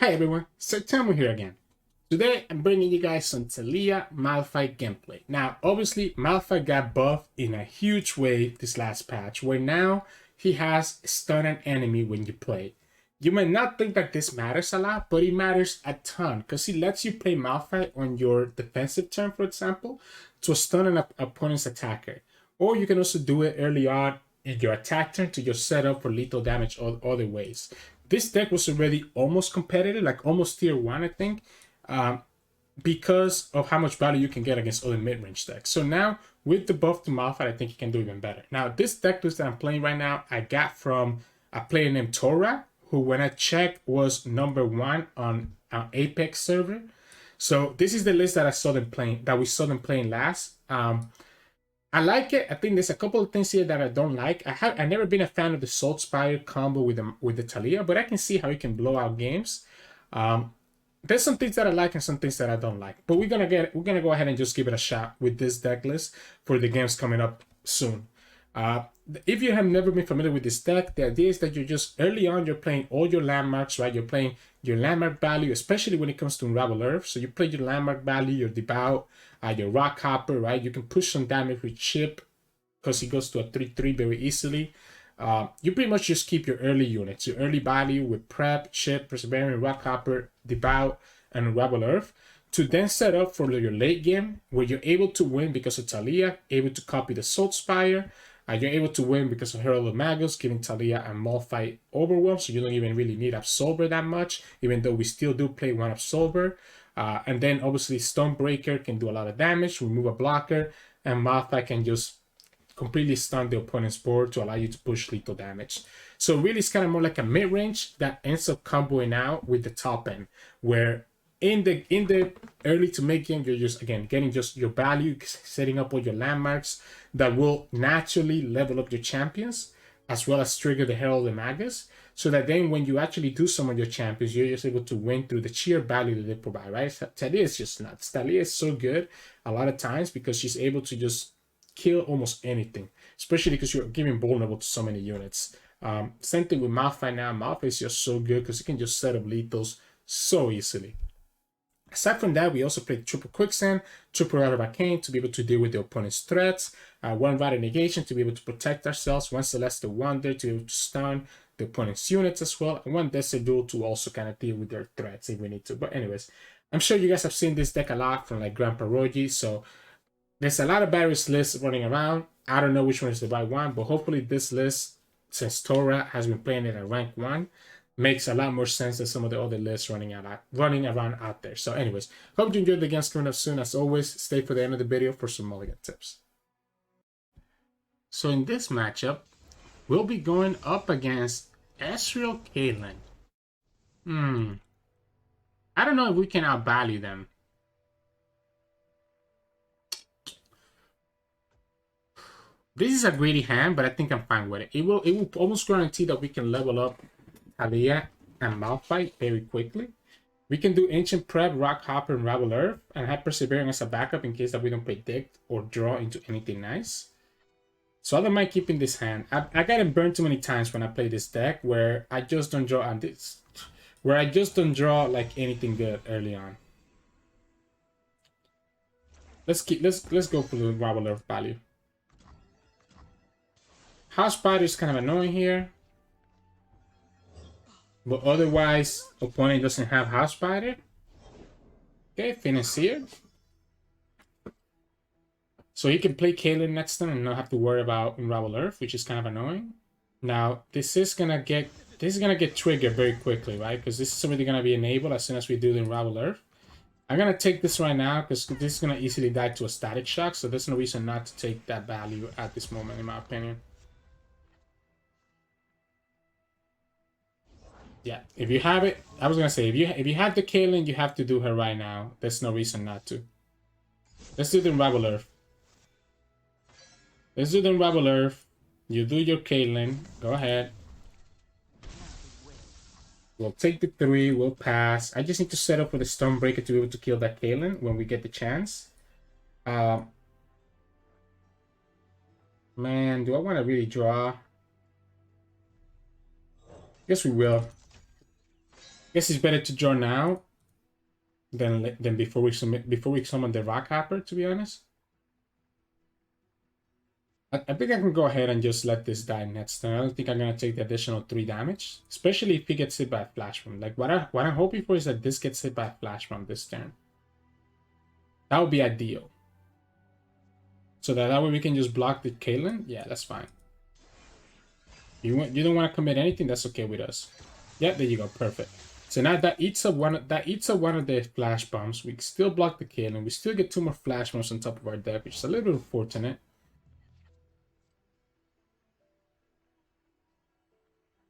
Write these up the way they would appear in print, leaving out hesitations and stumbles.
Hi everyone, Sirturmund here again. Today I'm bringing you guys some Taliyah Malphite gameplay. Now obviously Malphite got buffed in a huge way this last patch where now he has stun an enemy when you play. You might not think that this matters a lot, but it matters a ton because he lets you play Malphite on your defensive turn, for example, to stun an opponent's attacker. Or you can also do it early on in your attack turn to just set up for lethal damage other ways. This deck was already almost competitive, like almost tier 1, I think, because of how much value you can get against other mid-range decks. So now, with the buff to Malphite, I think you can do even better. Now, this deck list that I'm playing right now, I got from a player named Tora, who, when I checked, was #1 on our Apex server. So this is the list that we saw them playing last. I like it. I think there's a couple of things here that I don't like. I've never been a fan of the Salt Spire combo with the Taliyah, but I can see how it can blow out games. There's some things that I like and some things that I don't like. But we're gonna go ahead and just give it a shot with this deck list for the games coming up soon. If you have never been familiar with this deck, the idea is that you're just early on, you're playing all your landmarks, right? You're playing your landmark value, especially when it comes to Unravel Earth. So you play your landmark value, your Devout, your Rock Hopper, right? You can push some damage with Chip because he goes to a 3/3 very easily. You pretty much just keep your early units, your early value with Prep, Chip, Perseverance, Rock Hopper, Devout, and Unravel Earth, to then set up for your late game where you're able to win because of Taliyah, able to copy the Salt Spire. You're able to win because of Herald of Magus, giving Taliyah and Malphite Overwhelm, so you don't even really need Absolver that much, even though we still do play one Absolver. And then obviously Stonebreaker can do a lot of damage, remove a blocker, and Malphite can just completely stun the opponent's board to allow you to push lethal damage. So really it's kind of more like a mid-range that ends up comboing out with the top end, where in the early to mid game, you're just, again, getting just your value, setting up all your landmarks that will naturally level up your champions, as well as trigger the Herald of Magus, so that then when you actually do summon your champions, you're just able to win through the sheer value that they provide, right? Taliyah is just nuts. Taliyah is so good a lot of times because she's able to just kill almost anything, especially because you're giving vulnerable to so many units. Same thing with Malphite now. Malphite is just so good because you can just set up lethals so easily. Aside from that, we also played Triple Quicksand, Triple Rite of Arcane to be able to deal with the opponent's threats, one Rite of Negation to be able to protect ourselves, one Celestial Wonder to be able to stun the opponent's units as well, and one Desert Duel to also kind of deal with their threats if we need to. But anyways, I'm sure you guys have seen this deck a lot from like Grandpa Rogi, so there's a lot of various lists running around. I don't know which one is the right one, but hopefully this list, since Tora has been playing it at rank 1, makes a lot more sense than some of the other lists running around out there. So anyways, hope you enjoyed the games coming up soon. As always, stay for the end of the video for some mulligan tips. So in this matchup, we'll be going up against Ezreal Caitlyn. I don't know if we can outvalue them. This is a greedy hand, but I think I'm fine with it. It will almost guarantee that we can level up Taliyah and Malphite very quickly. We can do Ancient Prep, Rock Hopper, and Unravel Earth, and have Perseverance as a backup in case that we don't predict or draw into anything nice. So I don't mind keeping this hand. I gotten burned too many times when I play this deck where I just don't draw on this, where I just don't draw like anything good early on. Let's go for the Unravel Earth value. House Spider is kind of annoying here. But otherwise, opponent doesn't have House Spider. Okay, Financier. So he can play Caitlyn next turn and not have to worry about Unravel Earth, which is kind of annoying. Now, this is gonna get triggered very quickly, right? Because this is already gonna be enabled as soon as we do the Unravel Earth. I'm gonna take this right now because this is gonna easily die to a Static Shock, so there's no reason not to take that value at this moment, in my opinion. Yeah, if you have it, I was gonna say if you have the Caitlyn, you have to do her right now. There's no reason not to. Let's do the Unravel Earth. Let's do the Unravel Earth. You do your Caitlyn. Go ahead. We'll take the 3. We'll pass. I just need to set up for the Stonebreaker to be able to kill that Caitlyn when we get the chance. Man, do I want to really draw? Guess we will. Guess it's better to draw now than before we summon the Rock Hopper, to be honest. I think I can go ahead and just let this die next turn. I don't think I'm gonna take the additional 3 damage, especially if he gets hit by a Flash Bomb. Like what I'm hoping for is that this gets hit by a Flash Bomb this turn. That would be ideal. So that way we can just block the Caitlyn. Yeah, that's fine. You don't want to commit anything. That's okay with us. Yeah, there you go. Perfect. So now that eats up one of the Flash Bombs. We still block the Caitlyn. We still get 2 more Flash Bombs on top of our deck, which is a little bit unfortunate.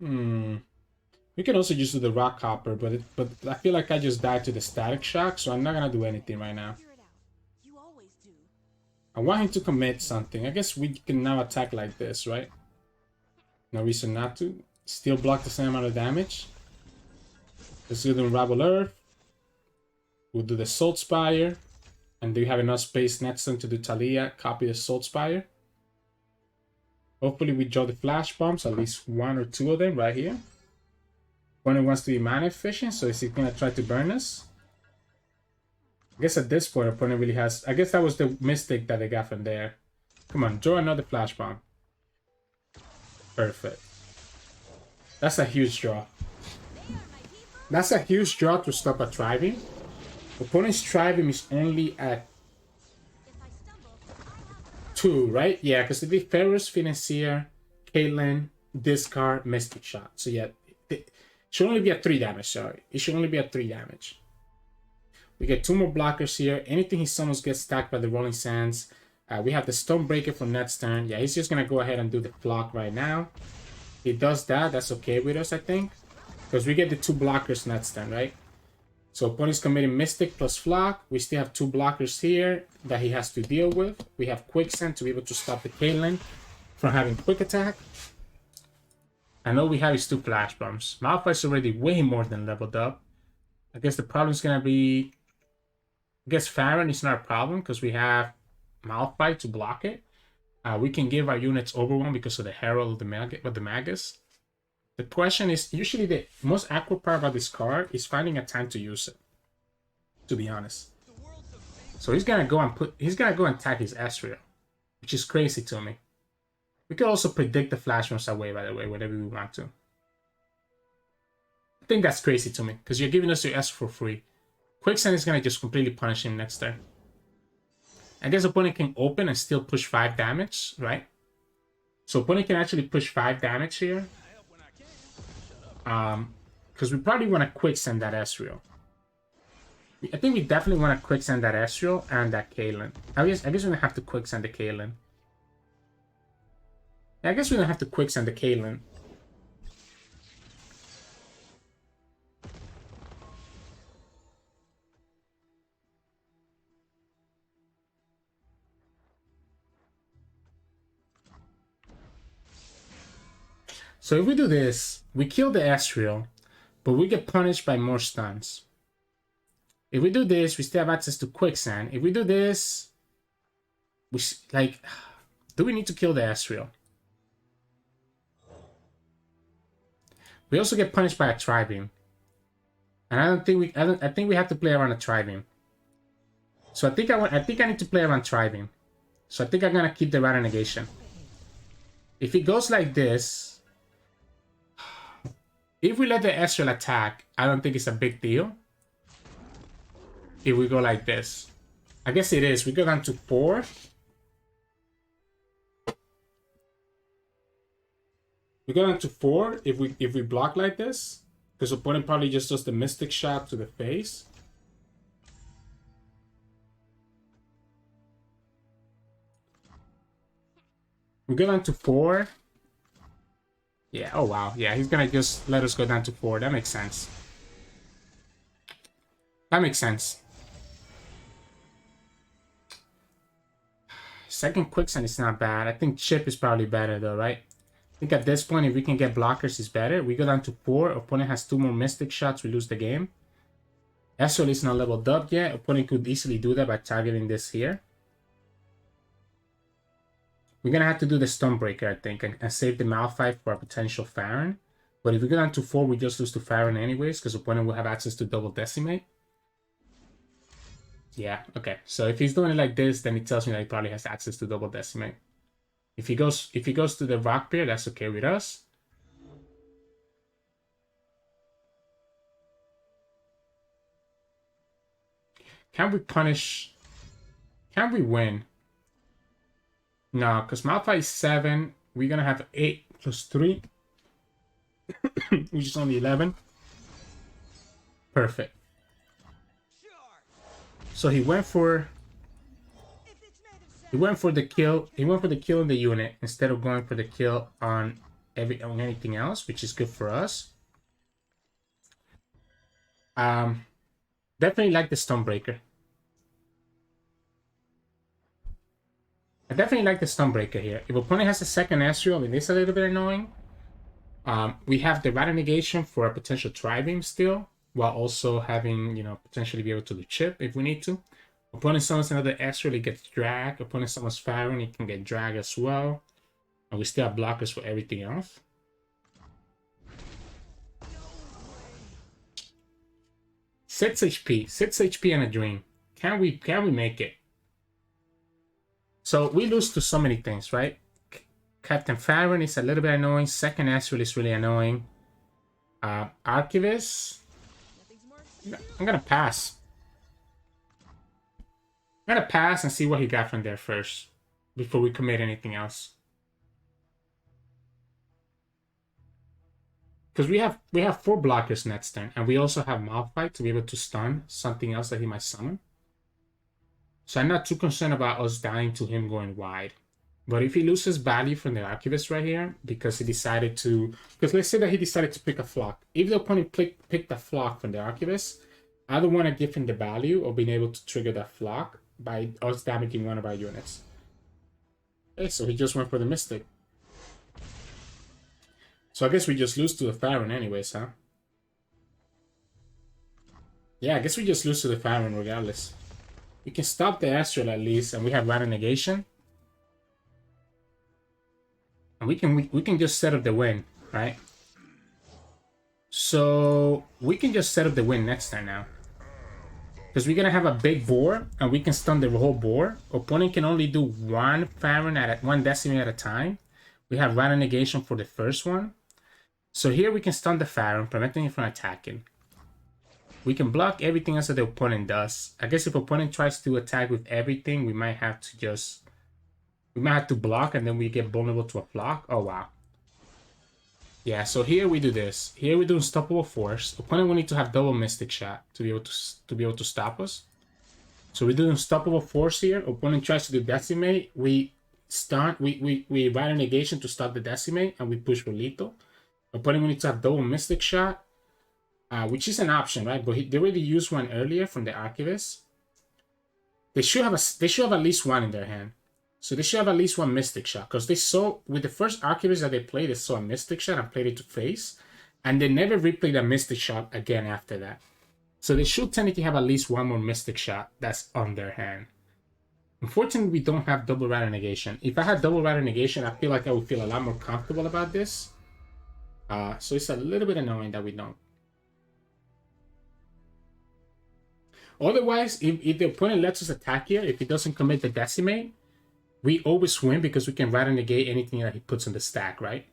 We can also just do the Rock Hopper, but I feel like I just died to the Static Shock, so I'm not gonna do anything right now. I want him to commit something. I guess we can now attack like this, right? No reason not to. Still block the same amount of damage. Let's do the Unravel Earth. We'll do the Salt Spire. And do you have enough space next turn to do Taliyah? Copy the Salt Spire. Hopefully we draw the Flash Bombs, at least 1 or 2 of them right here. Opponent wants to be mana efficient, so is he gonna try to burn us? I guess at this point, opponent really has... I guess that was the mistake that they got from there. Come on, draw another Flash Bomb. Perfect. That's a huge draw. That's a huge draw to stop a Triving. Opponent's Triving is only at 2, right? Yeah, because it'd be Ferrous, Financier, Caitlyn, discard, Mystic Shot. So yeah, it should only be at 3 damage, sorry. It should only be at 3 damage. We get 2 more blockers here. Anything he summons gets stacked by the Rolling Sands. We have the Stonebreaker from next turn. Yeah, he's just going to go ahead and do the Flock right now. He does that. That's okay with us, I think. Because we get the 2 blockers next turn, right? So opponent's committing Mystic plus Flock. We still have 2 blockers here that he has to deal with. We have Quicksand to be able to stop the Caitlyn from having Quick Attack. And all we have is 2 Flash Bombs. Malphite's already way more than leveled up. I guess the problem is going to be... I guess Farron is not a problem because we have Malphite to block it. We can give our units Overwhelm because of the Herald of the Magus. The question is, usually the most accurate part about this card is finding a time to use it. To be honest. So he's gonna go and attack his Ezreal, which is crazy to me. We could also predict the Flash Bombs away, by the way, whenever we want to. I think that's crazy to me, because you're giving us your S for free. Quicksand is gonna just completely punish him next turn. I guess opponent can open and still push 5 damage, right? So opponent can actually push 5 damage here. Because we probably want to Quicksand that Ezreal. I think we definitely want to Quicksand that Ezreal and that Caitlyn. I guess we're gonna have to Quicksand the Caitlyn. Yeah, I guess we're gonna have to Quicksand the Caitlyn. So if we do this, we kill the Ezreal, but we get punished by more stuns. If we do this, we still have access to Quicksand. If we do this, do we need to kill the Ezreal? We also get punished by a Tri-Beam. And I think we have to play around a Tri-Beam. So I think I need to play around Tri-Beam. So I think I'm gonna keep the Rata Negation. If it goes like this, if we let the Ezreal attack, I don't think it's a big deal. If we go like this. I guess it is. We go down to 4. We go down to 4 if we block like this. Because opponent probably just does the Mystic Shot to the face. We go down to 4. Yeah, oh wow. Yeah, he's gonna just let us go down to 4. That makes sense. That makes sense. Second Quicksand is not bad. I think Chip is probably better though, right? I think at this point, if we can get blockers, it's better. We go down to 4. Opponent has 2 more Mystic Shots. We lose the game. Ezreal is not leveled up yet. Opponent could easily do that by targeting this here. We're going to have to do the Stonebreaker, I think, and save the Malphite for a potential Farron. But if we go down to 4, we just lose to Farron anyways, because opponent will have access to double decimate. Yeah, okay. So if he's doing it like this, then it tells me that he probably has access to double decimate. If he goes to the rock pier, that's okay with us. Can we punish? Can we win? No, because Malphite is 7. We're gonna have 8 plus 3, which is only 11. Perfect. So he went for the kill. He went for the kill in the unit instead of going for the kill on anything else, which is good for us. Definitely like the Stonebreaker. I definitely like the Stonebreaker here. If opponent has a second Ezreal, it is a little bit annoying. We have the Rattle Negation for a potential Tri-Beam still, while also having, you know, potentially be able to do chip if we need to. Opponent summons another Ezreal, he gets dragged. Opponent summons Farron, he can get dragged as well. And we still have blockers for everything else. Six HP and a dream. Can we make it? So we lose to so many things, right? Captain Farron is a little bit annoying. Second Ezreal is really annoying. Archivist. I'm gonna pass. I'm gonna pass and see what he got from there first before we commit anything else. Because we have 4 blockers next turn, and we also have Malphite to be able to stun something else that he might summon. So I'm not too concerned about us dying to him going wide. But if he loses value from the Archivist right here, because he decided to... Because let's say that he decided to pick a flock. If the opponent picked a flock from the Archivist, I don't want to give him the value of being able to trigger that flock by us damaging one of our units. Okay, so he just went for the Mystic. So I guess we just lose to the Farron anyways, huh? Yeah, I guess we just lose to the Farron regardless. We can stop the Ezreal at least, and we have Rattle Negation. And we can just set up the win, right? So we can just set up the win next time now. Because we're gonna have a big board, and we can stun the whole board. Opponent can only do one Farron one decimate at a time. We have Rattle Negation for the first one. So here we can stun the Farron, preventing him from attacking. We can block everything else that the opponent does. I guess if opponent tries to attack with everything, we might have to block, and then we get vulnerable to a block. Oh wow. Yeah, so here we do this. Here we do Unstoppable Force. Opponent will need to have double Mystic Shot to be able to stop us. So we do Unstoppable Force here. Opponent tries to do Decimate. We stun. We Rattle Negation to stop the Decimate, and we push for lethal. Opponent will need to have double Mystic Shot. Which is an option, right? But they already used one earlier from the Archivist. They should have at least one in their hand. So they should have at least one Mystic Shot. Because they saw, with the first Archivist that they played, they saw a Mystic Shot and played it to face. And they never replayed a Mystic Shot again after that. So they should technically have at least one more Mystic Shot that's on their hand. Unfortunately, we don't have double Rattle Negation. If I had double Rattle Negation, I feel like I would feel a lot more comfortable about this. So it's a little bit annoying that we don't. Otherwise, if the opponent lets us attack here, if he doesn't commit the Decimate, we always win because we can Rattle Negate anything that he puts in the stack, right?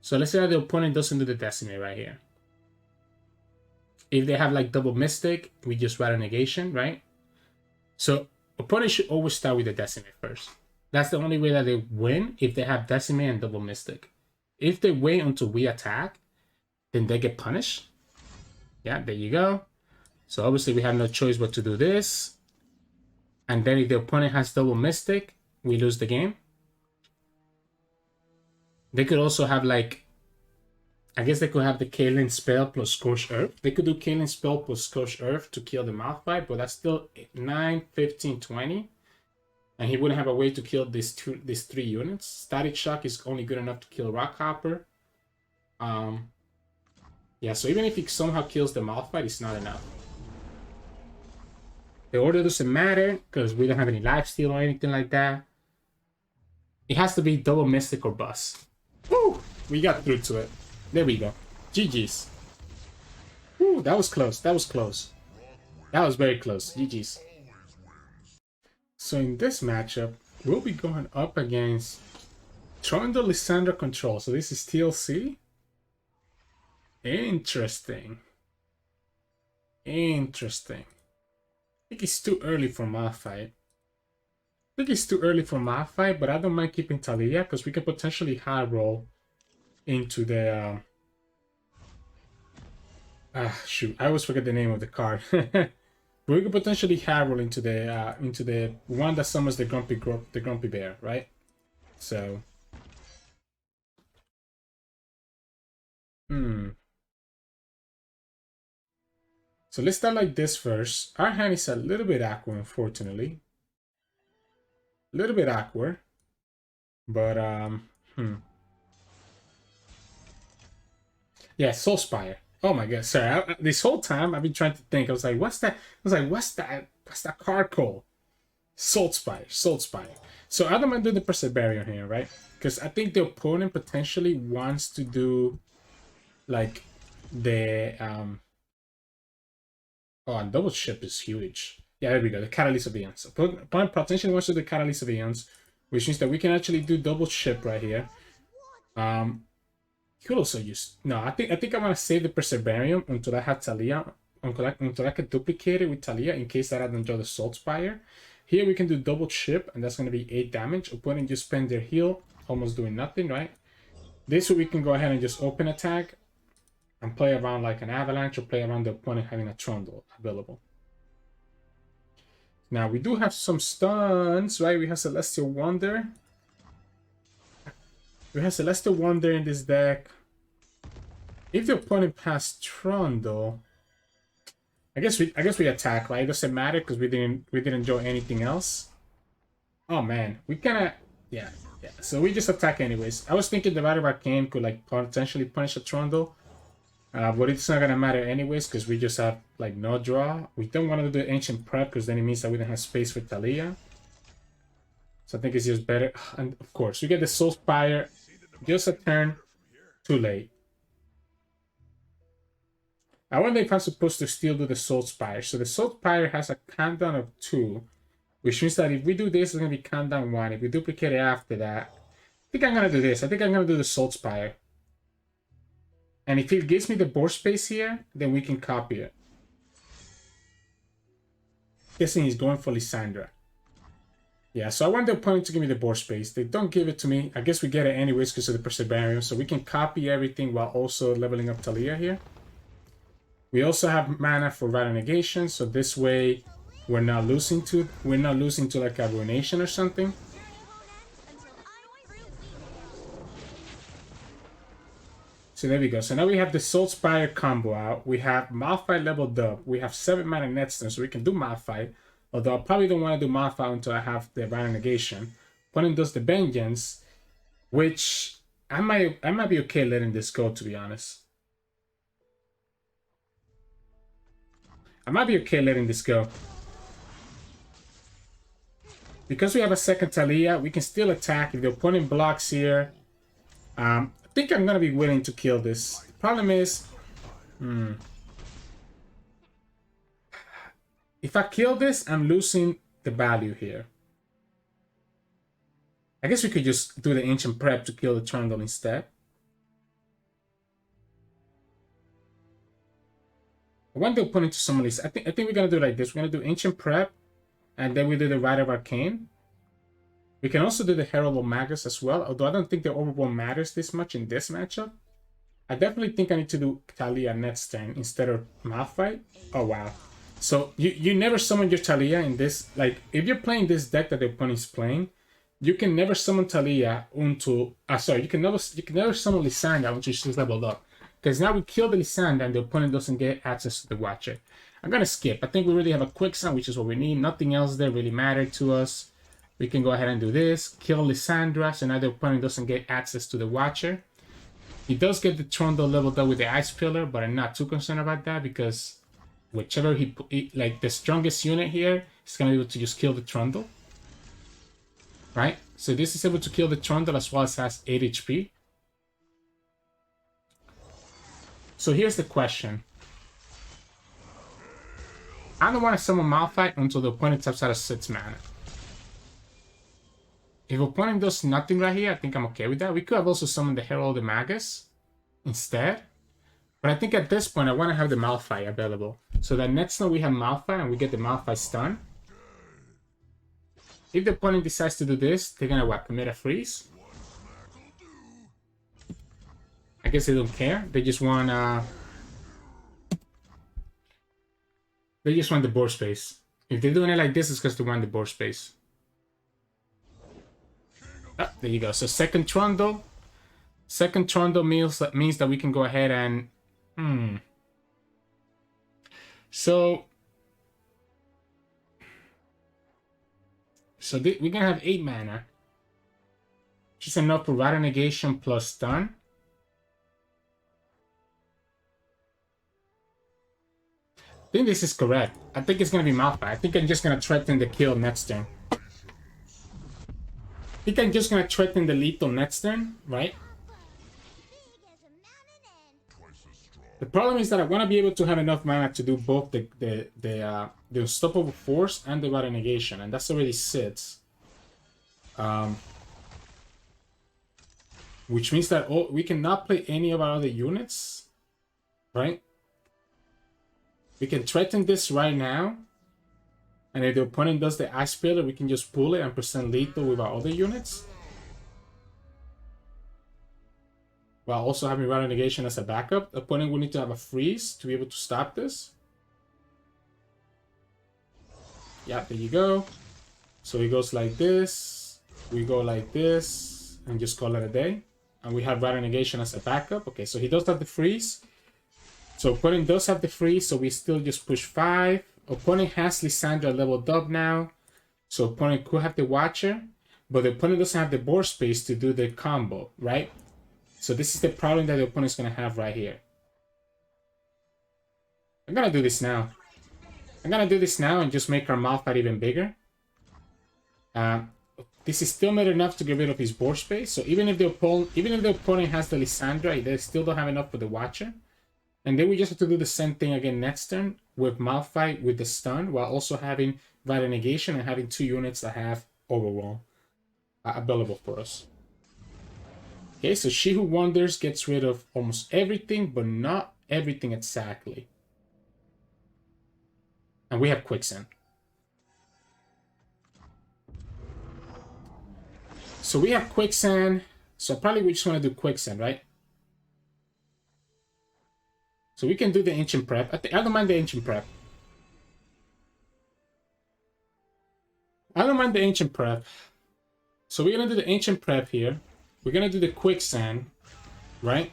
So let's say that the opponent doesn't do the Decimate right here. If they have like double Mystic, we just Rattle Negation, right? So opponent should always start with the Decimate first. That's the only way that they win, if they have Decimate and double Mystic. If they wait until we attack, then they get punished. Yeah, there you go. So obviously we have no choice but to do this. And then if the opponent has double Mystic, we lose the game. They could also have like, I guess they could have the Caitlyn spell plus Scorched Earth. They could do Caitlyn spell plus Scorched Earth to kill the Malphite, but that's still 9, 15, 20. And he wouldn't have a way to kill these 3 units. Static Shock is only good enough to kill Rockhopper. Yeah, so even if he somehow kills the Malphite, it's not enough. The order doesn't matter because we don't have any lifesteal or anything like that. It has to be double Mystic or bust. Woo! We got through to it. There we go. GG's. Ooh, that was close. That was close. That was very close. GG's. So in this matchup, we'll be going up against Trundle Lissandra control. So this is TLC. Interesting. Interesting. I think it's too early for Malphite. But I don't mind keeping Taliyah because we can potentially high roll into the shoot, I always forget the name of the card. We could potentially high roll into the one that summons the grumpy bear, right? So So let's start like this first. Our hand is a little bit awkward, unfortunately. A little bit awkward. But yeah, Soulspire. Oh my god, sorry. This whole time I've been trying to think. I was like, what's that? What's that card called? Soulspire. So I don't mind doing the Perseverance here, right? Because I think the opponent potentially wants to do like the oh, and double ship is huge. Yeah, there we go. The Catalyst of Eons. Opponent potentially wants to do the Catalyst of Eons, which means that we can actually do double ship right here. You could also use... No, I think I want to save the Perseverance until I have Taliyah. Until I can duplicate it with Taliyah in case that I don't draw the Soulspire. Here we can do double ship, and that's going to be 8 damage. Opponent just spend their heal, almost doing nothing, right? This way we can go ahead and just open attack and play around like an Avalanche or play around the opponent having a Trundle available. Now we do have some stuns, right? We have Celestial Wonder. We have Celestial Wonder in this deck. If the opponent has Trundle, I guess we attack, right? It doesn't matter because we didn't draw anything else. Oh man, we kinda yeah. So we just attack anyways. I was thinking the Rider of Arcane could like potentially punish a Trundle. But it's not gonna matter anyways because we just have like no draw. We don't want to do the Ancient Prep because then it means that we don't have space for Taliyah. So I think it's just better. And of course, we get the Soulspire just a turn too late. I wonder if I'm supposed to still do the Soulspire. So the Soulspire has a countdown of 2, which means that if we do this, it's gonna be countdown 1. If we duplicate it after that, I think I'm gonna do this. I think I'm gonna do the Soulspire. And if it gives me the board space here, then we can copy it. Guessing he's going for Lissandra. Yeah, so I want the opponent to give me the board space. They don't give it to me. I guess we get it anyways because of the Perseverance. So we can copy everything while also leveling up Taliyah here. We also have mana for Rider Negation, so this way we're not losing to like a Ruination or something. So there we go. So now we have the Soulspire combo out. We have Malphite leveled up. We have 7 mana Netstone, so we can do Malphite. Although I probably don't want to do Malphite until I have the Rider Negation. Opponent does the Vengeance, which I might be okay letting this go, to be honest. I might be okay letting this go. Because we have a second Taliyah, we can still attack. If the opponent blocks here, I think I'm gonna be willing to kill this. The problem is, if I kill this, I'm losing the value here. I guess we could just do the Ancient Prep to kill the Trundle instead. I want the opponent to summon this. I think we're gonna do like this. We're gonna do Ancient Prep, and then we do the Rider of Arcane. We can also do the Herald of Magus as well, although I don't think the overworld matters this much in this matchup. I definitely think I need to do Taliyah next turn instead of Malphite. Oh wow. So you never summon your Taliyah in this, like if you're playing this deck that the opponent is playing, you can never summon Taliyah until you can never summon Lissandra until she's leveled up. Because now we kill the Lissandra and the opponent doesn't get access to the Watcher. I'm gonna skip. I think we really have a quick sound, which is what we need. Nothing else there really mattered to us. We can go ahead and do this. Kill Lissandra, so now the opponent doesn't get access to the Watcher. He does get the Trundle leveled up with the Ice Pillar, but I'm not too concerned about that because whichever like the strongest unit here is gonna be able to just kill the Trundle. Right? So this is able to kill the Trundle as well as has 8 HP. So here's the question. I don't want to summon Malphite until the opponent taps out of 6 mana. If opponent does nothing right here, I think I'm okay with that. We could have also summoned the Herald of the Magus instead. But I think at this point, I want to have the Malphite available. So that next time we have Malphite and we get the Malphite stun. If the opponent decides to do this, they're going to what? Commit a freeze? I guess they don't care. They just want the board space. If they're doing it like this, it's because they want the board space. Ah, there you go. So second Trundle. Second Trundle means that we can go ahead and... So we're going to have 8 mana. Just enough for Rattle Negation plus stun. I think this is correct. I think it's going to be Malphite. I think I'm just going to threaten the kill next turn. I think I'm just going to threaten the lethal next turn, right? The problem is that I want to be able to have enough mana to do both the Unstoppable Force and the Rattle Negation, and that's already 6. Which means that we cannot play any of our other units, right? We can threaten this right now, and if the opponent does the Ice Pillar, we can just pull it and present lethal with our other units. While also having Rattle Negation as a backup. The opponent will need to have a freeze to be able to stop this. Yeah, there you go. So he goes like this, we go like this, and just call it a day. And we have Rattle Negation as a backup. Okay, so he does have the freeze. So opponent does have the freeze, so we still just push 5. Opponent has Lissandra leveled up now. So opponent could have the Watcher, but the opponent doesn't have the board space to do the combo, right? So this is the problem that the opponent's going to have right here. I'm going to do this now. I'm going to do this now and just make our Malphite even bigger. This is still not enough to get rid of his board space. So even if the opponent has the Lissandra, they still don't have enough for the Watcher. And then we just have to do the same thing again next turn with Malphite with the stun, while also having Rattle Negation and having 2 units that have Overwhelm available for us. Okay, so She Who Wonders gets rid of almost everything, but not everything exactly. And we have Quicksand. So we have Quicksand. So probably we just want to do Quicksand, right? So we can do the Ancient Prep. I don't mind the Ancient Prep. I don't mind the Ancient Prep. So we're going to do the Ancient Prep here. We're going to do the Quicksand, right?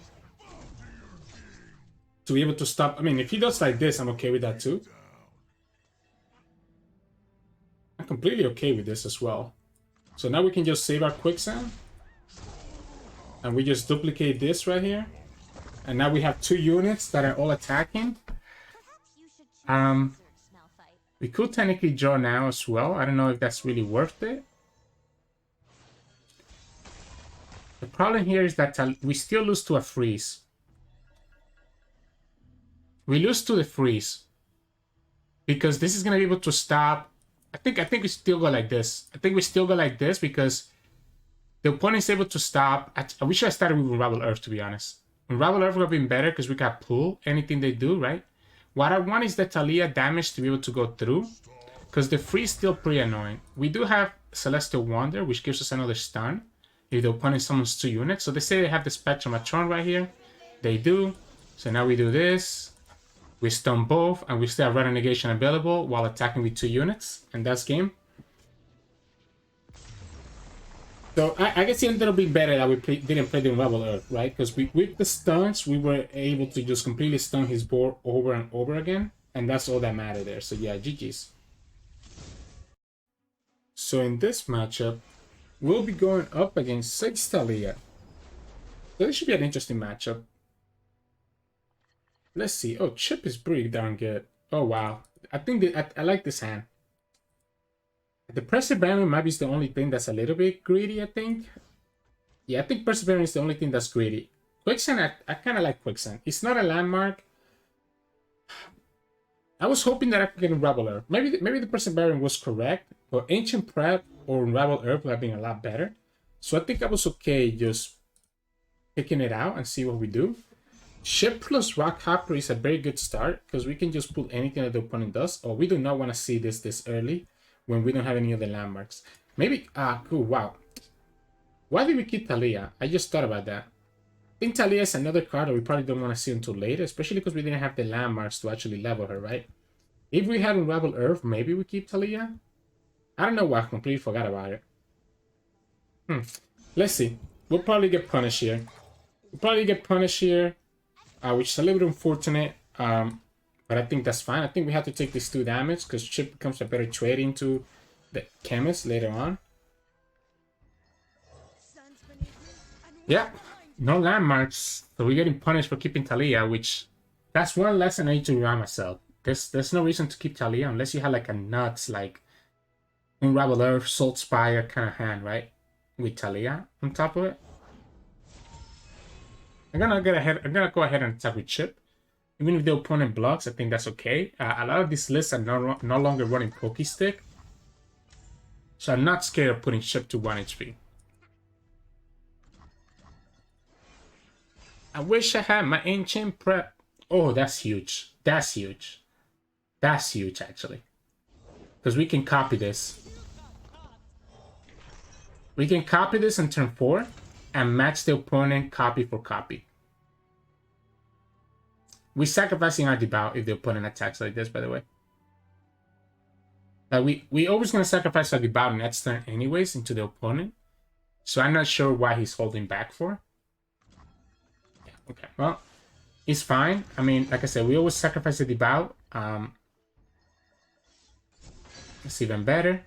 To be able to stop. I mean, if he does like this, I'm okay with that too. I'm completely okay with this as well. So now we can just save our Quicksand. And we just duplicate this right here. And now we have 2 units that are all attacking. We could technically draw now as well. I don't know if that's really worth it. The problem here is that we still lose to a freeze. We lose to the freeze. Because this is going to be able to stop. I think we still go like this. I think we still go like this because the opponent is able to stop. I wish I started with Unravel Earth, to be honest. Unravel Earth would have been better because we can pull anything they do, right? What I want is the Taliyah damage to be able to go through. Because the freeze is still pretty annoying. We do have Celestial Wonder, which gives us another stun. If the opponent summons 2 units. So they say they have the Spectrumatron right here. They do. So now we do this. We stun both. And we still have Rattle Negation available while attacking with 2 units. And that's game. So I guess it ended up being better that we didn't play the Unravel Earth, right? Because with the stuns, we were able to just completely stun his board over and over again. And that's all that mattered there. So yeah, GG's. So in this matchup, we'll be going up against Ziggs Taliyah. So this should be an interesting matchup. Let's see. Oh, Chip is pretty darn good. Oh, wow. I think that I like this hand. The Perseverance maybe is the only thing that's a little bit greedy, I think. Yeah, I think Perseverance is the only thing that's greedy. Quicksand, I kind of like Quicksand. It's not a landmark. I was hoping that I could get Unravel Earth. Maybe the person Baron was correct, but Ancient Prep or Unravel Earth would have been a lot better. So I think I was okay just picking it out and see what we do. Ship plus Rock Hopper is a very good start because we can just pull anything that the opponent does. Or we do not want to see this early when we don't have any other landmarks. Maybe, cool, wow. Why did we keep Taliyah? I just thought about that. I think Taliyah is another card that we probably don't want to see until later, especially because we didn't have the landmarks to actually level her, right? If we had Unravel Earth, maybe we keep Taliyah. I don't know why, I completely forgot about it. Let's see. We'll probably get punished here. Which is a little bit unfortunate. But I think that's fine. I think we have to take this 2 damage because Chip becomes a better trade into the Chemist later on. Yeah, no landmarks. So we're getting punished for keeping Taliyah, which that's one lesson I need to remind myself. There's no reason to keep Taliyah unless you have like a nuts like Unravel Earth, Salt Spire kind of hand, right? With Taliyah on top of it. I'm gonna go ahead and attack with Chip. Even if the opponent blocks, I think that's okay. A lot of these lists are no longer running Pokestick. So I'm not scared of putting Chip to 1 HP. I wish I had my Ancient Prep. Oh, that's huge. That's huge. That's huge, actually. Because we can copy this. We can copy this in turn 4 and match the opponent copy for copy. We're sacrificing our devout if the opponent attacks like this, by the way. Like we always gonna sacrifice our devout next turn anyways into the opponent. So I'm not sure why he's holding back for. Yeah, okay, well, it's fine. I mean, like I said, we always sacrifice the devout. It's even better.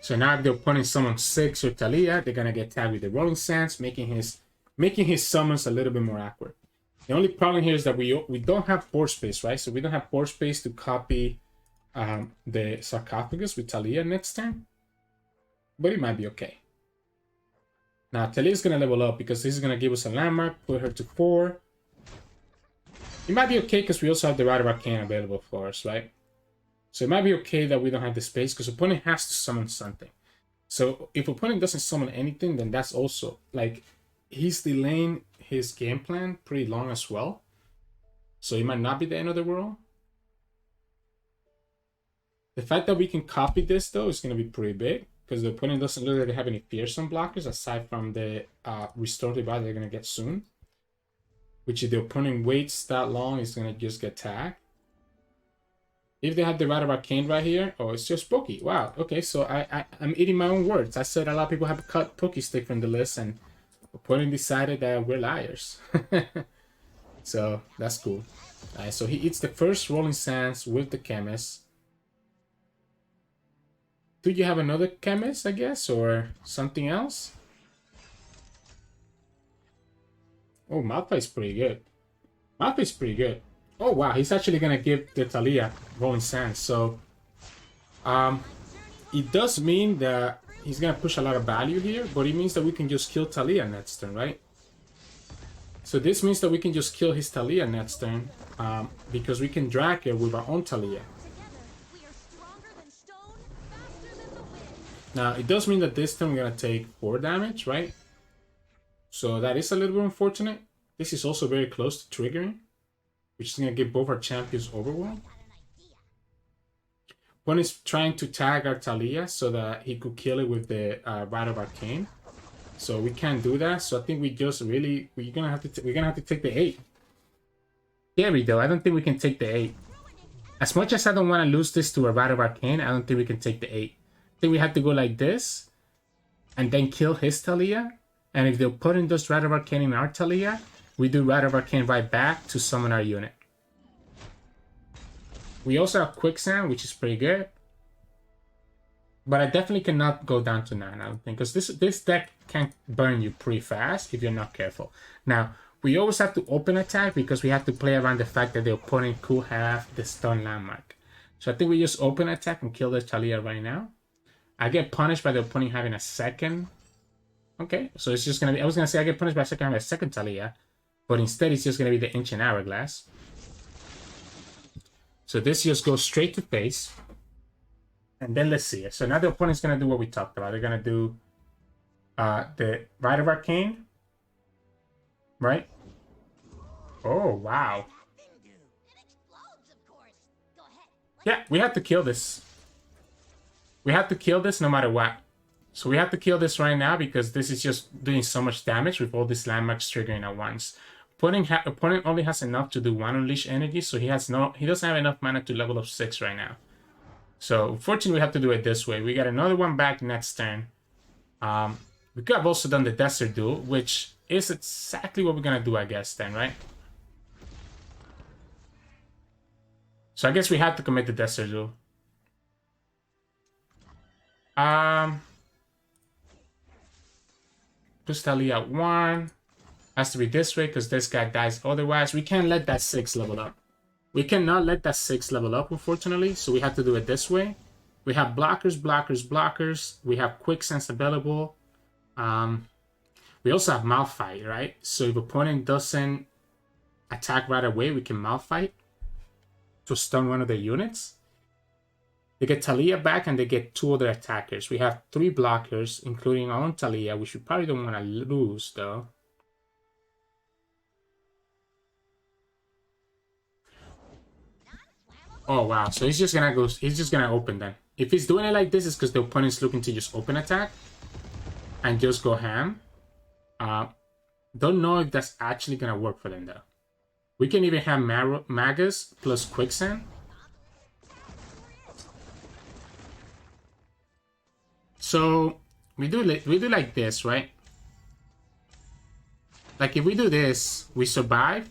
So now if the opponent summons Ziggs or Taliyah, they're gonna get tagged with the Rolling Sands, making his summons a little bit more awkward. The only problem here is that we don't have board space, right? So we don't have board space to copy the Sarcophagus with Taliyah next turn. But it might be okay. Now Taliyah's gonna level up because this is gonna give us a landmark, put her to 4. It might be okay because we also have the Rite of Arcane available for us, right? So it might be okay that we don't have the space because opponent has to summon something. So if opponent doesn't summon anything, then that's also like he's delaying his game plan pretty long as well. So it might not be the end of the world. The fact that we can copy this though is going to be pretty big because the opponent doesn't really have any fearsome blockers aside from the restorative bar they're going to get soon. Which if the opponent waits that long, is going to just get tagged. If they have the Rite of Arcane right here, oh, it's just Pokey. Wow, okay, so I'm eating my own words. I said a lot of people have cut Pokestick from the list, and opponent decided that we're liars. So that's cool. Alright, so he eats the first Rolling Sands with the Chemist. Do you have another Chemist, I guess, or something else? Oh, Malphite's pretty good. Malphite's pretty good. Oh wow, he's actually gonna give the Taliyah Rolling Sands. So it does mean that he's gonna push a lot of value here, but it means that we can just kill Taliyah next turn, right? So this means that we can just kill his Taliyah next turn because we can drag her with our own Taliyah. Now it does mean that this turn we're gonna take 4 damage, right? So that is a little bit unfortunate. This is also very close to triggering, which is going to give both our champions overwhelm. One is trying to tag our Taliyah so that he could kill it with the Rite of Arcane. So we can't do that. So I think we just really we're gonna have to take the 8. Scary though. I don't think we can take the 8. As much as I don't want to lose this to a Rite of Arcane, I don't think we can take the 8. I think we have to go like this, and then kill his Taliyah. And if the opponent does Rite of Arcane in our Taliyah, we do Rite of Arcane right back to summon our unit. We also have Quicksand, which is pretty good. But I definitely cannot go down to 9, I don't think. Because this deck can burn you pretty fast if you're not careful. Now, we always have to open attack because we have to play around the fact that the opponent could have the stun landmark. So I think we just open attack and kill the Taliyah right now. I get punished by the opponent having a second Okay, so it's just gonna be. I was gonna say I get punished by a second Taliyah, but instead it's just gonna be the Ancient Hourglass. So this just goes straight to face. And then let's see. So now the opponent's gonna do what we talked about. They're gonna do the Rite of Arcane. Right? Oh wow. Yeah, we have to kill this. We have to kill this no matter what. So we have to kill this right now because this is just doing so much damage with all these landmarks triggering at once. Opponent only has enough to do one Unleash energy, so he doesn't have enough mana to level up 6 right now. So unfortunately we have to do it this way. We got another one back next turn. We could have also done the Desert Duel, which is exactly what we're gonna do, I guess, then, right? So I guess we have to commit the Desert Duel. Plus Taliyah 1. Has to be this way because this guy dies otherwise. We can't let that 6 level up. We cannot let that 6 level up, unfortunately. So we have to do it this way. We have blockers, blockers, blockers. We have Quicksand available. We also have Malphite, right? So if opponent doesn't attack right away, we can Malphite to stun one of the units. They get Taliyah back and they get 2 other attackers. We have 3 blockers, including our own Taliyah, which we probably don't want to lose, though. Oh wow, so he's just gonna open then. If he's doing it like this, it's because the opponent's looking to just open attack and just go ham. Don't know if that's actually gonna work for them though. We can even have Magus plus Quicksand. So we do like this, right? Like if we do this, we survive.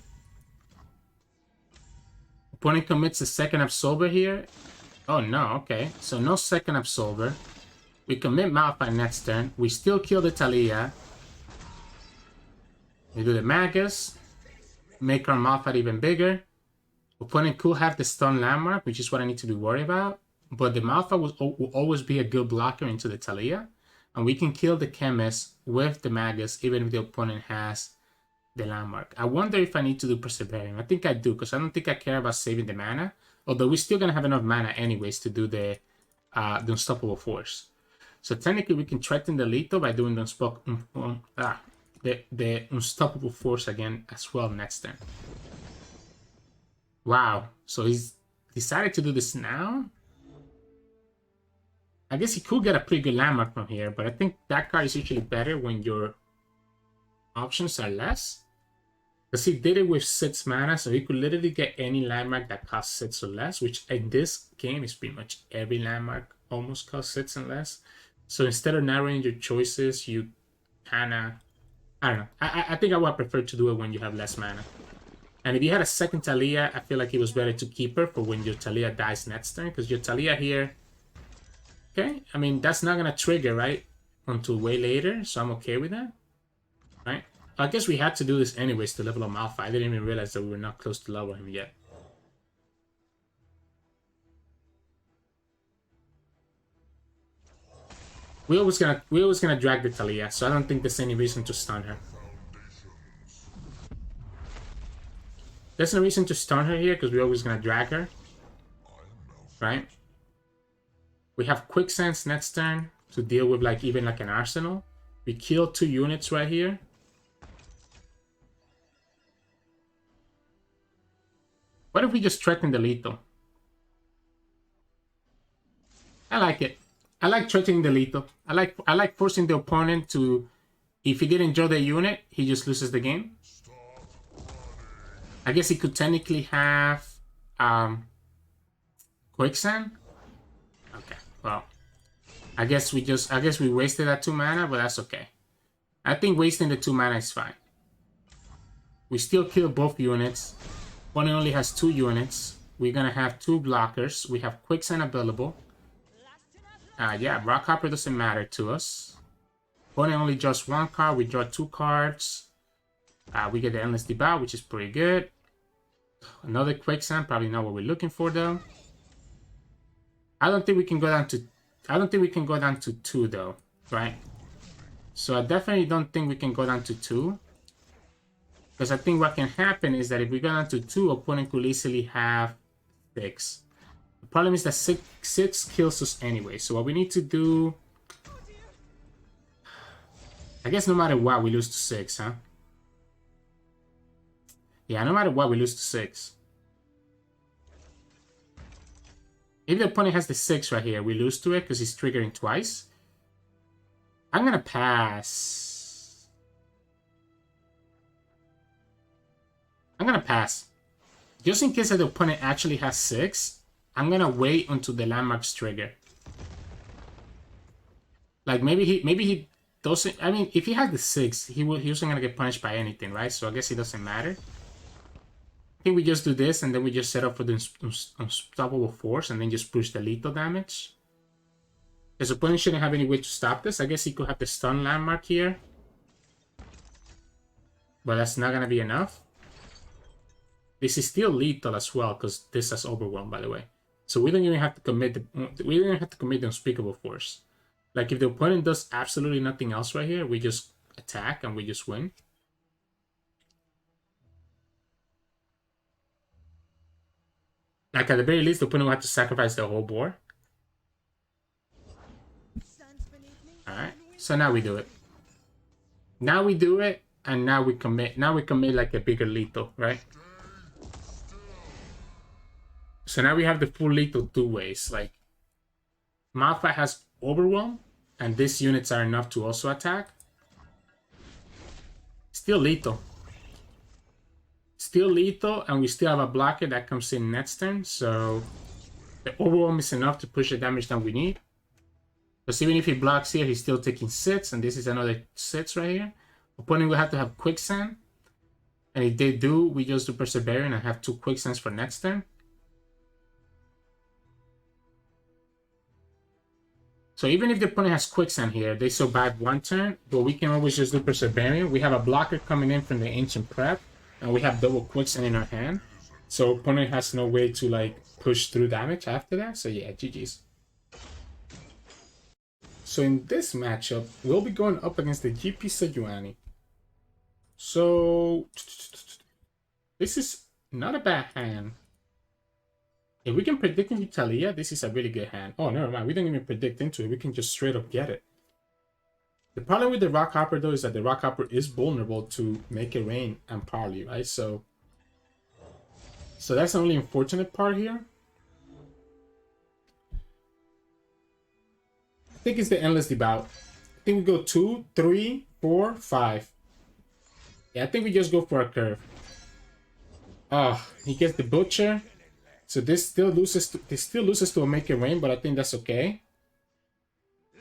Opponent commits a second Absolver here. Oh no, okay. So no second Absolver. We commit Malphite next turn. We still kill the Taliyah. We do the Magus. Make our Malphite even bigger. Opponent could have the stun landmark, which is what I need to be worried about. But the Malphite will always be a good blocker into the Taliyah. And we can kill the Chemist with the Magus, even if the opponent has the landmark. I wonder if I need to do Persevering. I think I do, because I don't think I care about saving the mana. Although we're still going to have enough mana anyways to do the Unstoppable Force. So technically we can threaten the lethal by doing the Unstoppable Force again as well next turn. Wow. So he's decided to do this now? I guess he could get a pretty good landmark from here, but I think that card is usually better when your options are less. Because he did it with 6 mana, so he could literally get any landmark that costs 6 or less, which in this game is pretty much every landmark almost costs 6 and less. So instead of narrowing your choices, you kinda, I don't know. I think I would prefer to do it when you have less mana. And if you had a second Taliyah, I feel like it was better to keep her for when your Taliyah dies next turn, because your Taliyah here, okay, I mean, that's not gonna trigger, right, until way later, so I'm okay with that, right? I guess we had to do this anyways to level up Malphite. I didn't even realize that we were not close to level him yet. We're always gonna drag the Taliyah, so I don't think there's any reason to stun her. There's no reason to stun her here because we're always gonna drag her, right? We have Quicksands next turn to deal with like even like an arsenal. We kill 2 units right here. What if we just threaten the lethal? I like it. I like threatening the lethal. I like forcing the opponent to, if he didn't draw the unit, he just loses the game. I guess he could technically have Quicksand. Okay, well, I guess we wasted that 2 mana, but that's okay. I think wasting the 2 mana is fine. We still kill both units. One only has 2 units. We're gonna have 2 blockers. We have Quicksand available. Yeah, Rockhopper doesn't matter to us. Opponent only draws 1 card. We draw 2 cards. We get the Endless Devour, which is pretty good. Another Quicksand, probably not what we're looking for though. I don't think we can go down to 2 though, right? So I definitely don't think we can go down to 2. Because I think what can happen is that if we go down to 2, opponent could easily have 6. The problem is that 6 kills us anyway. So what we need to do... I guess no matter what, we lose to 6, huh? Yeah, no matter what, we lose to 6. If the opponent has the 6 right here, we lose to it because he's triggering twice. I'm gonna pass. I'm gonna pass. Just in case that the opponent actually has 6, I'm gonna wait until the landmarks trigger. Like maybe he doesn't. I mean, if he has the 6, he wasn't gonna get punished by anything, right? So I guess it doesn't matter. I think we just do this and then we just set up for the unstoppable force and then just push the lethal damage. His opponent shouldn't have any way to stop this. I guess he could have the stun landmark here. But that's not gonna be enough. This is still lethal as well, because this has overwhelm, by the way. So we don't even have to commit the unspeakable force. Like if the opponent does absolutely nothing else right here, we just attack and we just win. Like at the very least, the opponent will have to sacrifice the whole board. Alright, so now we do it. Now we do it, and now we commit. Now we commit like a bigger lethal, right? So now we have the full lethal 2 ways. Like, Malphite has overwhelm, and these units are enough to also attack. Still lethal. Still lethal, and we still have a blocker that comes in next turn, so the overwhelm is enough to push the damage that we need. Because even if he blocks here, he's still taking 6, and this is another 6 right here. Opponent will have to have Quicksand. And if they do, we just do Perseverance and have 2 Quicksands for next turn. So even if the opponent has Quicksand here, they survive 1 turn, but we can always just do Perseverance. We have a blocker coming in from the Ancient Prep, and we have double Quicksand in our hand. So opponent has no way to like push through damage after that. So yeah, GG's. So in this matchup, we'll be going up against the GP Sejuani. So this is not a bad hand. If we can predict into Taliyah, this is a really good hand. Oh, never mind. We don't even predict into it. We can just straight up get it. The problem with the Rock Hopper, though, is that the Rock Hopper is vulnerable to Make It Rain and Parley, right? So that's the only unfortunate part here. I think it's the Endless Devout. I think we go 2, 3, 4, 5. Yeah, I think we just go for a curve. Oh, he gets the Butcher. So this still loses to a Make It Rain, but I think that's okay.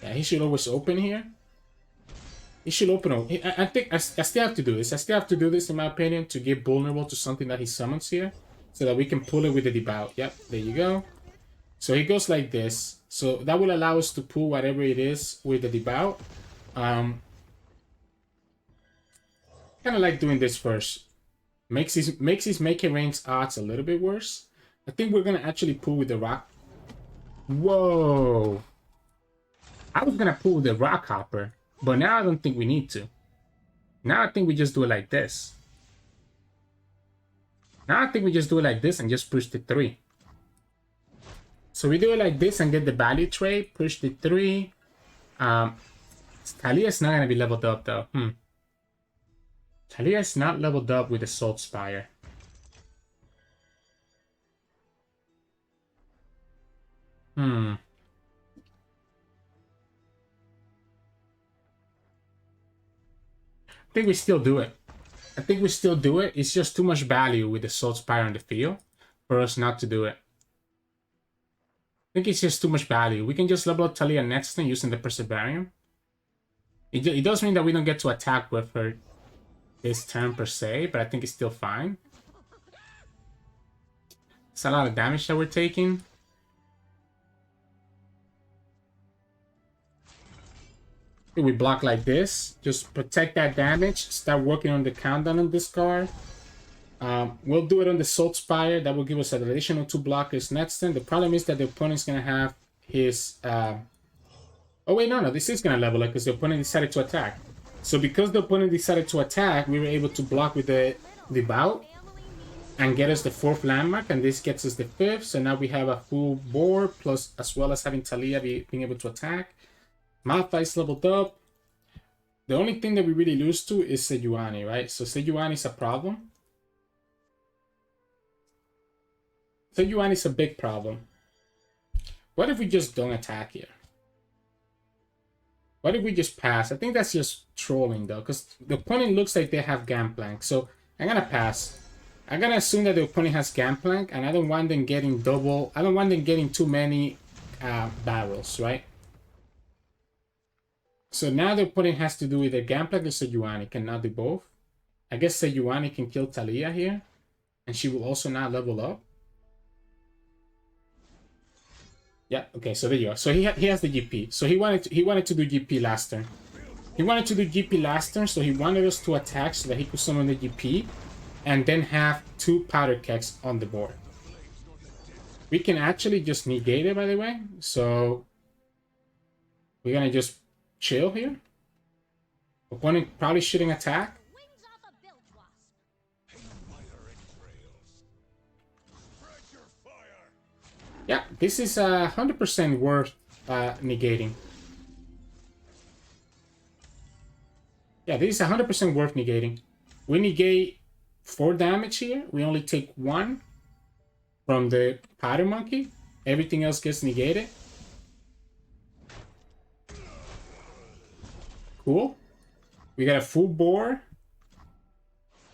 Yeah, he should always open here. He should open. I think I still have to do this. I still have to do this, in my opinion, to get vulnerable to something that he summons here, so that we can pull it with the Devout. Yep, there you go. So he goes like this. So that will allow us to pull whatever it is with the Devout. Kind of like doing this first. Makes his Make It Rain's odds a little bit worse. I think we're gonna actually pull with the Rock. Whoa! I was gonna pull with the Rock Hopper, but now I don't think we need to. Now I think we just do it like this. Now I think we just do it like this and just push the 3. So we do it like this and get the value trade, push the 3. Taliyah is not gonna be leveled up though. Taliyah is not leveled up with the Salt Spire. I think we still do it. It's just too much value with the Salt Spire on the field for us not to do it. I think it's just too much value. We can just level up Taliyah next turn using the Perseverance. It does mean that we don't get to attack with her this turn per se, but I think it's still fine. It's a lot of damage that we're taking. If we block like this, just protect that damage, start working on the countdown on this card. We'll do it on the Salt Spire. That will give us an additional 2 blockers next turn. The problem is that the opponent's going to have his Oh wait, no, this is gonna level up because the opponent decided to attack. So because the opponent decided to attack, we were able to block with the bout and get us the 4th landmark, and this gets us the 5th. So now we have a full board, plus as well as having Taliyah being able to attack. Malphite's leveled up. The only thing that we really lose to is Sejuani, right? So Sejuani is a problem. Sejuani is a big problem. What if we just don't attack here? What if we just pass? I think that's just trolling though, because the opponent looks like they have Gangplank. So I'm gonna pass. I'm gonna assume that the opponent has Gangplank, and I don't want them getting double. I don't want them getting too many barrels, right? So now the opponent has to do either Gangplank or Sejuani. Cannot do both. I guess Sejuani can kill Taliyah here, and she will also now level up. Yeah, okay, so there you are. So he has the GP. So he wanted to do GP last turn. He wanted to do GP last turn, so he wanted us to attack so that he could summon the GP and then have 2 powder kegs on the board. We can actually just negate it, by the way. So we're gonna just chill here. Opponent probably shouldn't attack. Yeah, this is 100% worth negating. Yeah, this is 100% worth negating. We negate 4 damage here. We only take 1 from the powder monkey. Everything else gets negated. Cool. We got a full board.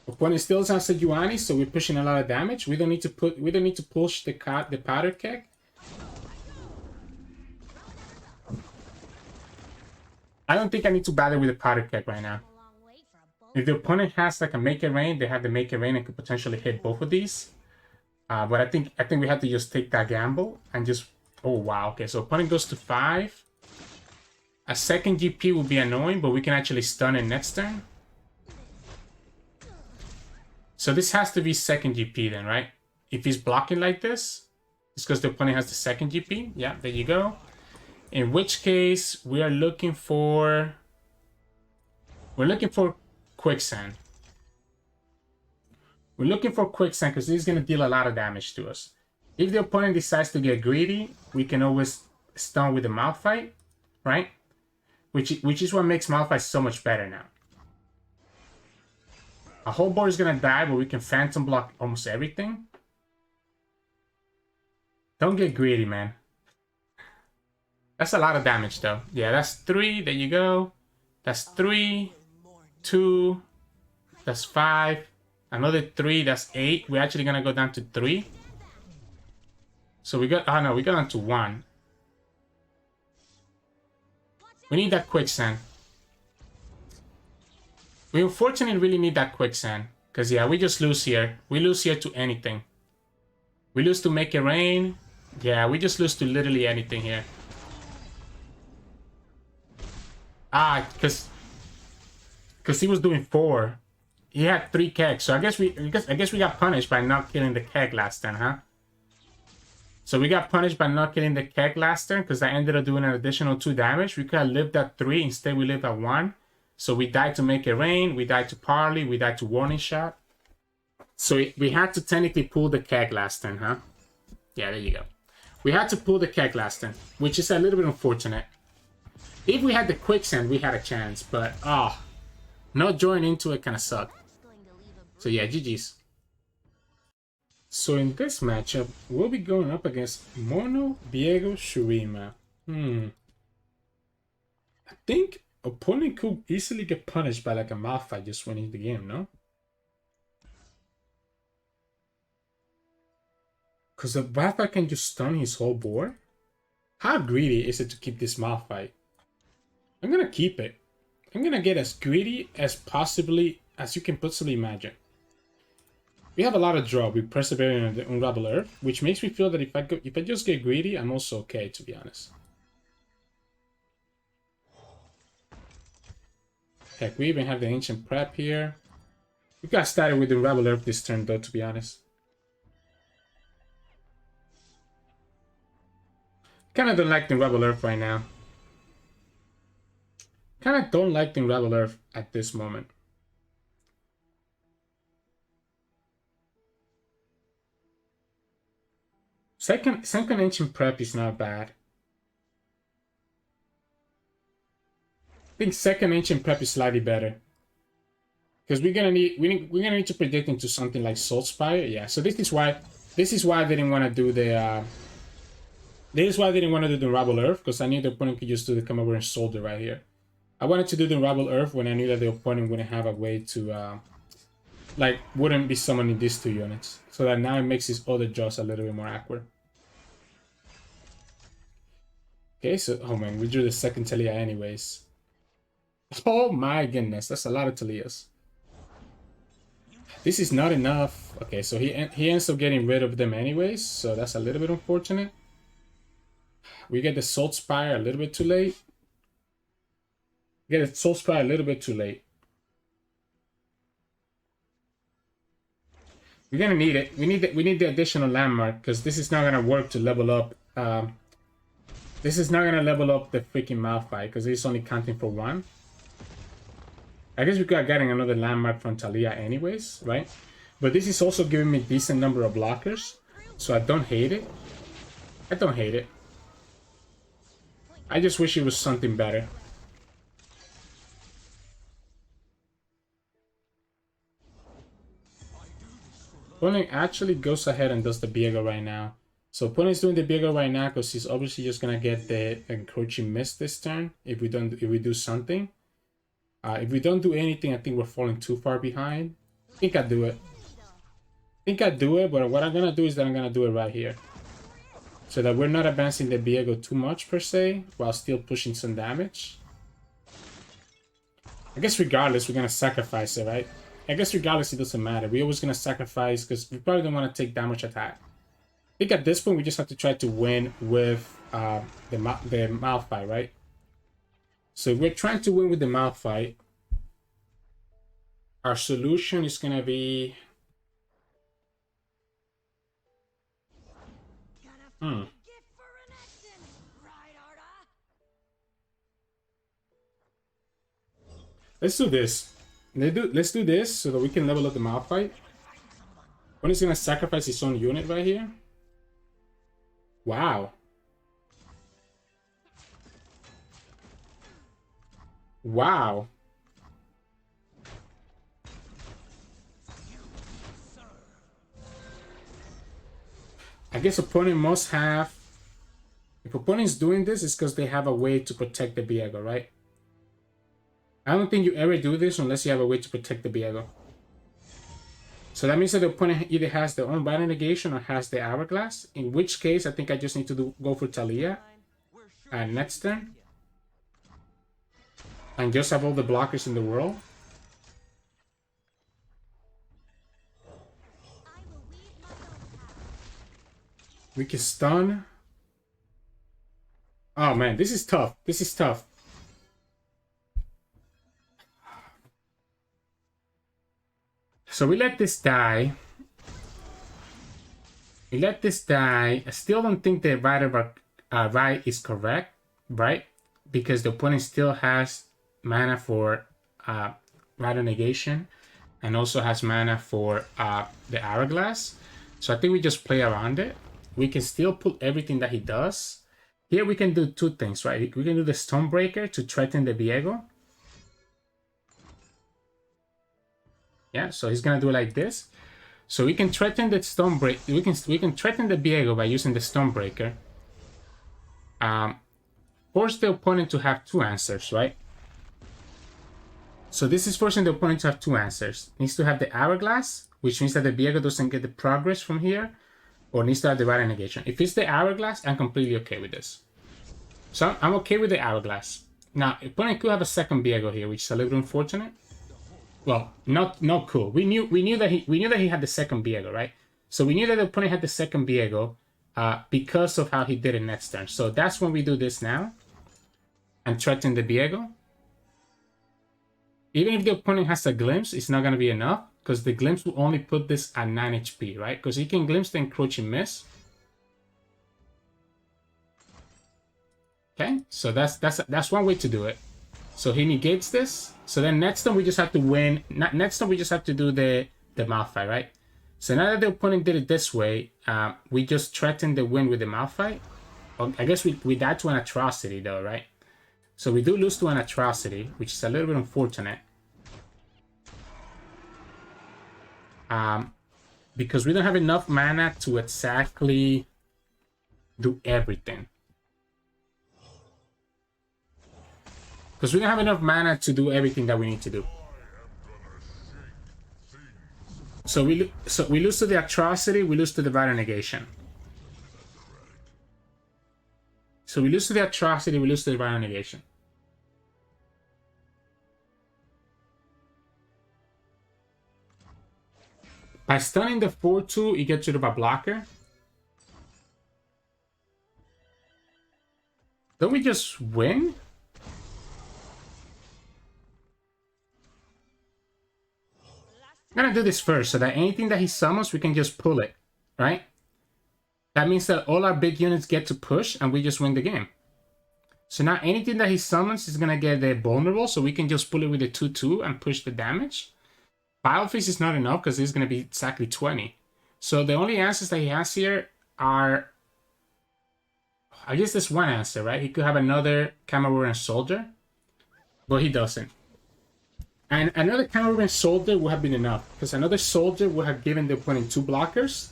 Opponent still has Sejuani, so we're pushing a lot of damage. We don't need to push the powder keg. I don't think I need to bother with the powder keg right now. If the opponent has like a make it rain, they have the make it rain and could potentially hit both of these. But I think we have to just take that gamble and just. Oh wow, okay, so opponent goes to 5. A second GP will be annoying, but we can actually stun it next turn. So this has to be second GP then, right? If he's blocking like this, it's because the opponent has the second GP. Yeah, there you go. In which case, we are looking for... We're looking for Quicksand. We're looking for Quicksand because this is going to deal a lot of damage to us. If the opponent decides to get greedy, we can always stun with the Malphite, right? Which is what makes Malphite so much better now. A whole board is going to die, but we can Phantom block almost everything. Don't get greedy, man. That's a lot of damage, though. Yeah, that's 3. There you go. That's 3. 2. That's 5. Another 3. That's 8. We're actually going to go down to 3. So we got... Oh, no. We got down to 1. We need that Quicksand. We unfortunately really need that Quicksand. Because, yeah, we just lose here. We lose here to anything. We lose to Make It Rain. Yeah, we just lose to literally anything here. Ah, because he was doing 4. He had 3 kegs. So I guess we got punished by not killing the keg last turn, huh? So we got punished by not killing the keg last turn because I ended up doing an additional 2 damage. We could have lived at 3. Instead, we lived at 1. So we died to Make It Rain. We died to Parley. We died to Warning Shot. So we had to technically pull the keg last turn, huh? Yeah, there you go. We had to pull the keg last turn, which is a little bit unfortunate. If we had the Quicksand, we had a chance. But, not joining into it kind of sucked. So yeah, GG's. So in this matchup, we'll be going up against Mono, Viego, Shurima. I think opponent could easily get punished by like a Malphite just winning the game, no? Because the Malphite can just stun his whole board? How greedy is it to keep this Malphite? I'm gonna keep it. I'm gonna get as greedy as you can possibly imagine. We have a lot of draw with Persevering and the Unravel Earth, which makes me feel that if I just get greedy, I'm also okay, to be honest. Heck, we even have the Ancient Prep here. We got started with the Unravel Earth this turn, though, to be honest. Kinda don't like the Unravel Earth right now. kind of don't like the Unravel Earth at this moment. Second Ancient Prep is not bad. I think second Ancient Prep is slightly better. Because we're gonna need to predict into something like Soul Spire. Yeah, so this is why I didn't want to do the Unravel Earth, because I knew the opponent could just do the come over and soldier right here. I wanted to do the Unravel Earth when I knew that the opponent wouldn't have a way to like wouldn't be summoning these 2 units. So that now it makes his other draws a little bit more awkward. Okay, so oh man, we drew the second Taliyah anyways. Oh my goodness, that's a lot of Taliyahs. This is not enough. Okay, so he ends up getting rid of them anyways, so that's a little bit unfortunate. We get the Soul Spire a little bit too late. We get the Soul Spire a little bit too late. We're gonna need it. We need the additional landmark, because this is not gonna work to level up. This is not gonna level up the freaking Malphite, because it's only counting for 1. I guess we could have gotten another landmark from Taliyah anyways, right? But this is also giving me a decent number of blockers, so I don't hate it. I don't hate it. I just wish it was something better. Opponent actually goes ahead and does the Viego right now. So opponent's doing the Viego right now because he's obviously just gonna get the encroaching mist this turn if we do something. If we don't do anything, I think we're falling too far behind. I think I do it. But what I'm gonna do is that I'm gonna do it right here, so that we're not advancing the Viego too much per se, while still pushing some damage. I guess regardless, we're gonna sacrifice it, right? I guess regardless, it doesn't matter. We're always gonna sacrifice because we probably don't want to take that much attack. I think at this point we just have to try to win with the Malphite, right? So if we're trying to win with the Malphite, our solution is gonna be let's do this. Let's do this so that we can level up the Malphite. One is gonna sacrifice his own unit right here. Wow. Wow. I guess opponent must have... If opponent's doing this, it's because they have a way to protect the Viego, right? I don't think you ever do this unless you have a way to protect the Viego. So that means that the opponent either has their own battle negation or has the Hourglass. In which case, I think I just need to go for Taliyah next turn. And just have all the blockers in the world. We can stun. Oh man, this is tough. This is tough. So we let this die. We let this die. I still don't think the right is correct, right? Because the opponent still has mana for Rider Negation and also has mana for the Hourglass. So I think we just play around it. We can still pull everything that he does. Here we can do 2 things, right? We can do the Stonebreaker to threaten the Viego. Yeah, so he's gonna do it like this. So we can threaten the Stonebreaker. We can threaten the Viego by using the Stonebreaker. Force the opponent to have 2 answers, right? So this is forcing the opponent to have 2 answers. Needs to have the Hourglass, which means that the Viego doesn't get the progress from here, or needs to have the Rider Negation. If it's the Hourglass, I'm completely okay with this. So I'm okay with the Hourglass. Now, opponent could have a second Viego here, which is a little unfortunate. Well, not cool. We knew that he had the second Viego, right? So we knew that the opponent had the second Viego because of how he did it next turn. So that's when we do this now and threaten the Viego. Even if the opponent has a glimpse, it's not going to be enough because the glimpse will only put this at 9 HP, right? Because he can glimpse the encroaching miss. Okay, so that's one way to do it. So he negates this. So then next time we just have to win. Next time we just have to do the Malphite, right? So now that the opponent did it this way, we just threatened the win with the Malphite. I guess we died to an atrocity though, right? So we do lose to an atrocity, which is a little bit unfortunate. Because we don't have enough mana to exactly do everything. Because we don't have enough mana to do everything that we need to do. So we lose to the atrocity, we lose to the Vital Negation. So we lose to the atrocity, we lose to the Vital Negation. By stunning the 4-2, you get rid of a blocker. Don't we just win? I'm gonna do this first so that anything that he summons, we can just pull it, right? That means that all our big units get to push and we just win the game. So now anything that he summons is gonna get vulnerable, so we can just pull it with a 2-2 and push the damage. Biofreeze is not enough because it's gonna be exactly 20. So the only answers that he has here are, I guess there's one answer, right? He could have another Cameroon Soldier, but he doesn't. And another Cameroon Soldier would have been enough, because another Soldier would have given the opponent 2 blockers.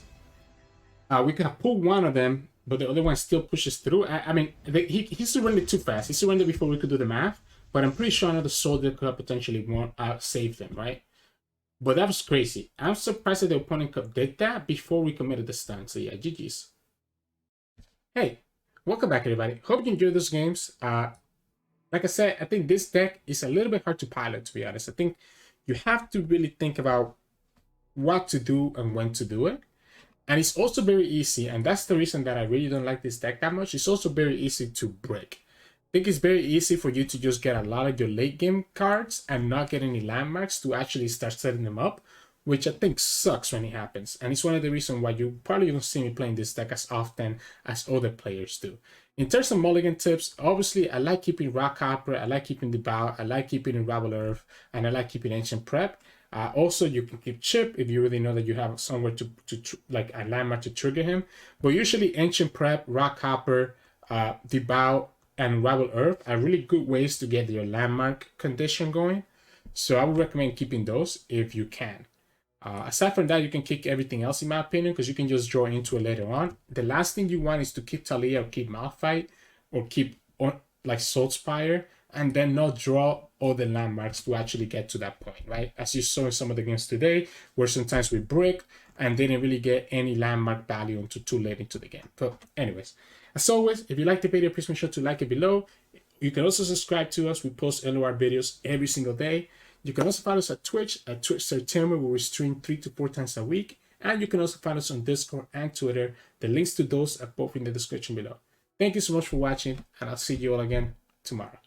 We could have pulled one of them, but the other one still pushes through. I mean, he surrendered too fast. He surrendered before we could do the math, but I'm pretty sure another Soldier could have potentially saved him, right? But that was crazy. I'm surprised that the opponent did that before we committed the stun. So yeah, GG's. Hey, welcome back everybody. Hope you enjoyed those games. Like I said, I think this deck is a little bit hard to pilot, to be honest. I think you have to really think about what to do and when to do it. And it's also very easy, and that's the reason that I really don't like this deck that much. It's also very easy to break. I think it's very easy for you to just get a lot of your late game cards and not get any landmarks to actually start setting them up, which I think sucks when it happens. And it's one of the reasons why you probably don't see me playing this deck as often as other players do. In terms of mulligan tips, obviously I like keeping Rock Hopper, I like keeping the Bow, I like keeping Unravel Earth, and I like keeping Ancient Prep. Also, you can keep Chip if you really know that you have somewhere to like a landmark to trigger him. But usually Ancient Prep, Rock Hopper, the Bow, and Unravel Earth are really good ways to get your landmark condition going. So I would recommend keeping those if you can. Aside from that, you can kick everything else in my opinion, because you can just draw into it later on. The last thing you want is to keep Taliyah or keep Malphite or keep like Soulspire and then not draw all the landmarks to actually get to that point, right? As you saw in some of the games today, where sometimes we bricked and didn't really get any landmark value until too late into the game. But anyways, as always, if you like the video, please make sure to like it below. You can also subscribe to us. We post LOR videos every single day. You can also follow us at Twitch Sirturmund, where we stream 3 to 4 times a week. And you can also find us on Discord and Twitter. The links to those are both in the description below. Thank you so much for watching, and I'll see you all again tomorrow.